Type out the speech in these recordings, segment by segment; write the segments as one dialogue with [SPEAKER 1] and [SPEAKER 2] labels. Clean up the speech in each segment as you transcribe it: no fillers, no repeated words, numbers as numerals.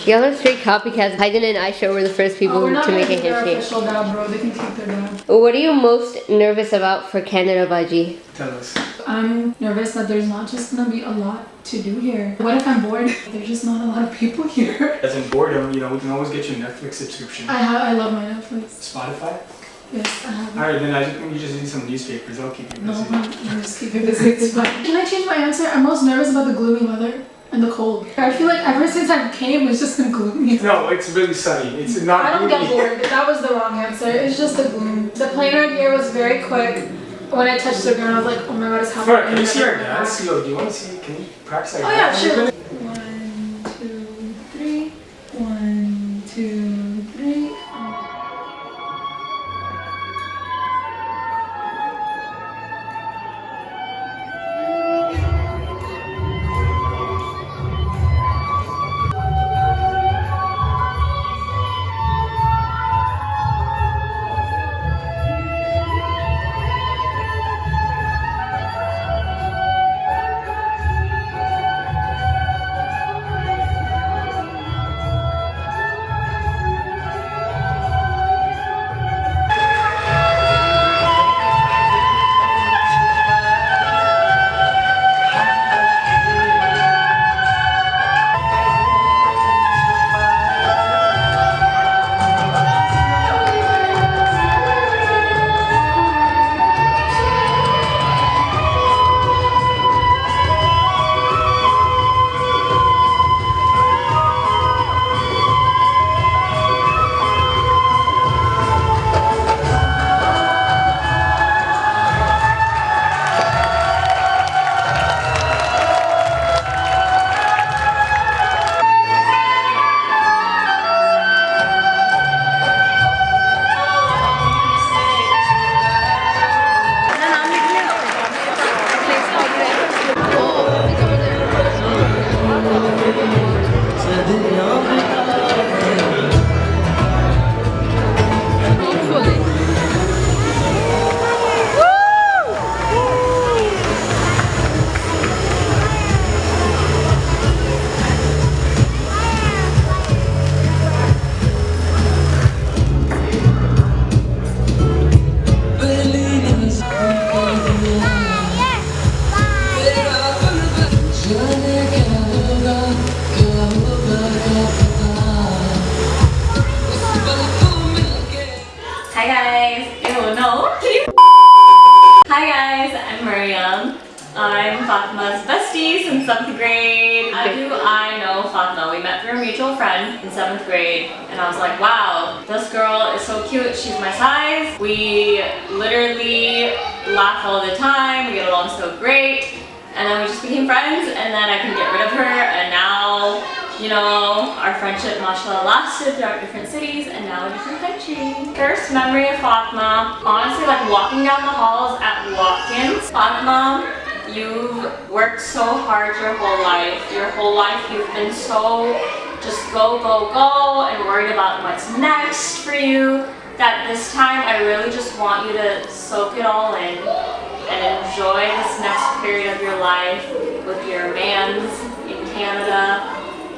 [SPEAKER 1] Y'all are straight copycats. Haydn and Aisha were the first people to make a handshake.
[SPEAKER 2] Official dab, bro. They can keep their dab.
[SPEAKER 1] What are you most nervous about for Canada, Baji?
[SPEAKER 3] Tell us.
[SPEAKER 2] I'm nervous that there's not just gonna be a lot to do here. What if I'm bored? There's just not a lot of people here.
[SPEAKER 3] As in boredom, you know, we can always get you a Netflix subscription.
[SPEAKER 2] I love my Netflix.
[SPEAKER 3] Spotify?
[SPEAKER 2] Yes, I have.
[SPEAKER 3] Alright, then I think you just need some newspapers. I'll keep you busy.
[SPEAKER 2] No, I'm just keep it busy. It's fine. Can I change my answer? I'm most nervous about the gloomy weather and the cold. I feel like ever since I came, it's just been gloomy.
[SPEAKER 3] No, it's really sunny. It's not
[SPEAKER 2] I don't
[SPEAKER 3] gloomy.
[SPEAKER 2] get bored. That was the wrong answer. It's just the gloom. The plane ride here was very quick. When I touched the ground, I was like, oh my god, it's happening.
[SPEAKER 3] Can you see our dance? Yo, do you want to see? Can you practice like
[SPEAKER 2] Oh yeah,
[SPEAKER 3] that?
[SPEAKER 2] sure. 1, 2, 3. 1, 2, 3.
[SPEAKER 4] Hi guys. Ew, no. Hi guys, I'm Mariam. I'm Fatma's bestie since 7th grade. How do I know Fatma? We met through a mutual friend in 7th grade and I was like, wow, this girl is so cute. She's my size. We literally laugh all the time. We get along so great. And then we just became friends and then I couldn't get rid of her and now, you know, our friendship, mashallah, lasted throughout different cities and now a different country. First memory of Fatma, honestly, like walking down the halls at Watkins. Fatma, you've worked so hard your whole life. Your whole life you've been so just go, go, go and worried about what's next for you that this time I really just want you to soak it all in and enjoy this next period of your life with your mans in Canada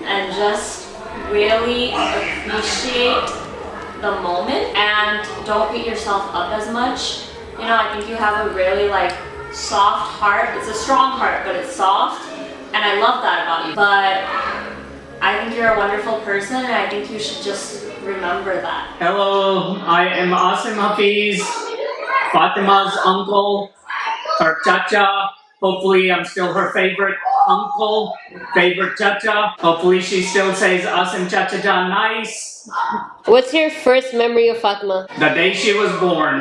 [SPEAKER 4] and just really appreciate the moment and don't beat yourself up as much. You know, I think you have a really like soft heart. It's a strong heart, but it's soft and I love that about you. But I think you're a wonderful person and I think you should just remember that.
[SPEAKER 5] Hello, I am Asim Hafiz, Fatima's uncle, her chacha. Hopefully I'm still her favorite uncle, favorite chacha. Hopefully she still says Asim Chacha Jan nice.
[SPEAKER 1] What's your first memory of Fatma?
[SPEAKER 5] The day she was born,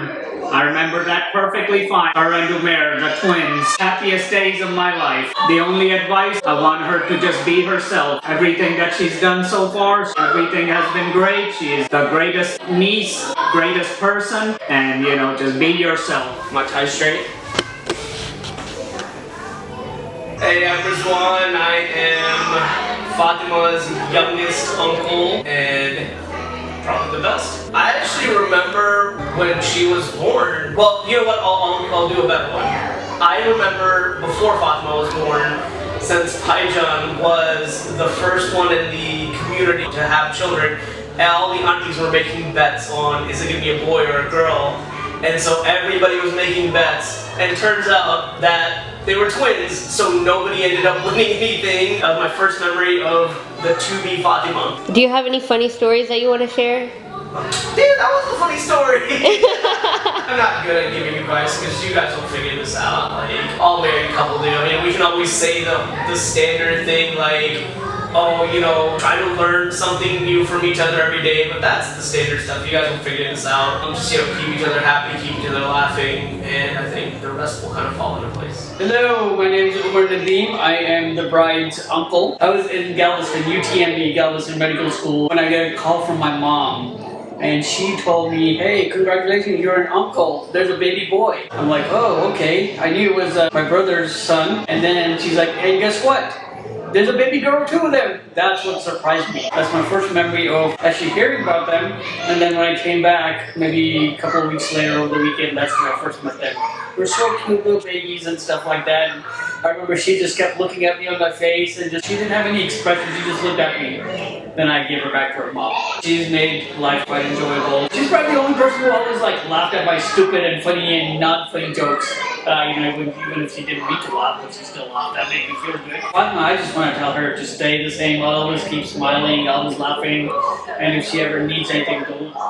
[SPEAKER 5] I remember that perfectly fine. Her and Umair, the twins, happiest days of my life. The only advice, I want her to just be herself. Everything that she's done so far, everything has been great. She is the greatest niece, greatest person, and you know, just be yourself.
[SPEAKER 6] My tie straight. Hey, I'm Rizwan. I am Fatima's youngest uncle and probably the best. I actually remember when she was born. Well, you know what? I'll do a better one. I remember before Fatima was born, since Paijan was the first one in the community to have children, all the aunties were making bets on is it going to be a boy or a girl. And so everybody was making bets, and it turns out that they were twins, so nobody ended up winning anything. That was my first memory of the 2B Fatima.
[SPEAKER 1] Do you have any funny stories that you want to share?
[SPEAKER 6] Dude, that was a funny story. I'm not good at giving advice because you guys will figure this out. Like, all married couple do. I mean, we can always say the standard thing like, oh, you know, try to learn something new from each other every day, but that's the standard stuff. You guys will figure this out. Just, you know, keep each other happy, keep each other laughing, and I think the rest will kind of fall into place.
[SPEAKER 5] Hello, my name is Umar Nadeem. I am the bride's uncle. I was in Galveston, UTMB, Galveston Medical School, when I got a call from my mom. And she told me, hey, congratulations, you're an uncle. There's a baby boy. I'm like, oh, okay. I knew it was my brother's son. And then she's like, hey, guess what? There's a baby girl too of them. That's what surprised me. That's my first memory of actually hearing about them. And then when I came back, maybe a couple of weeks later over the weekend, that's when I first met them. We're so cute little babies and stuff like that. And I remember she just kept looking at me on my face and she didn't have any expression. She just looked at me. Then I gave her back to her mom. She's made life quite enjoyable. She's probably the only person who always laughed at my stupid and funny and not funny jokes. Even if she didn't mean to laugh, but she still laughed. That made me feel good. Fatima, I just want to tell her to stay the same. Always keep smiling, always laughing. And if she ever needs anything,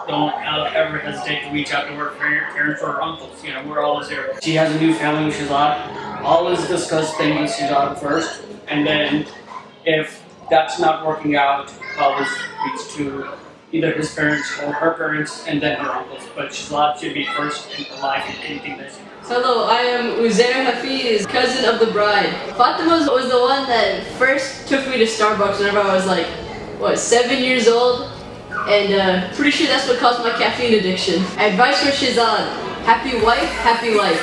[SPEAKER 5] don't ever hesitate to reach out to her parents or her uncles. You know, we're always here. She has a new family, she's out. Always discuss things when she's out first. And then if that's not working out, always reach to either his parents or her parents and then her uncles. But Shalab should be first in life in anything that she does.
[SPEAKER 7] Hello, I am Uzair Hafiz, cousin of the bride. Fatima was the one that first took me to Starbucks whenever I was like, 7 years old? And pretty sure that's what caused my caffeine addiction. Advice for Shizan: happy wife, happy life.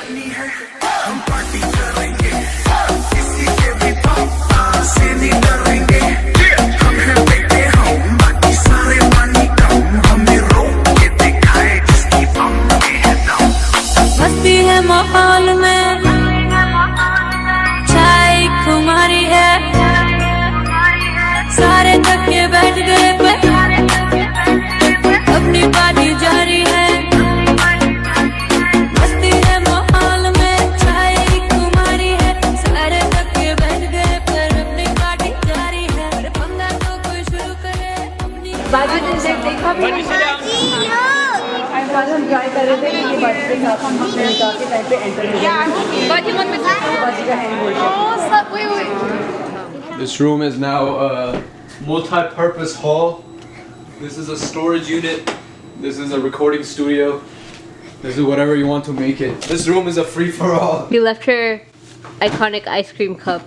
[SPEAKER 8] माहौल में चाय खुमारी है सारे थके बैठ गए पर अपनी पार्टी जारी है मस्ती है माहौल में चाय खुमारी है सारे थके बैठ गए पर अपनी पार्टी जारी है पंगा तो कोई शुरू करे अपनी
[SPEAKER 9] This room is now a multi-purpose hall. This is a storage unit. This is a recording studio. This is whatever you want to make it. This room is a free-for-all.
[SPEAKER 1] You left her iconic ice cream cup.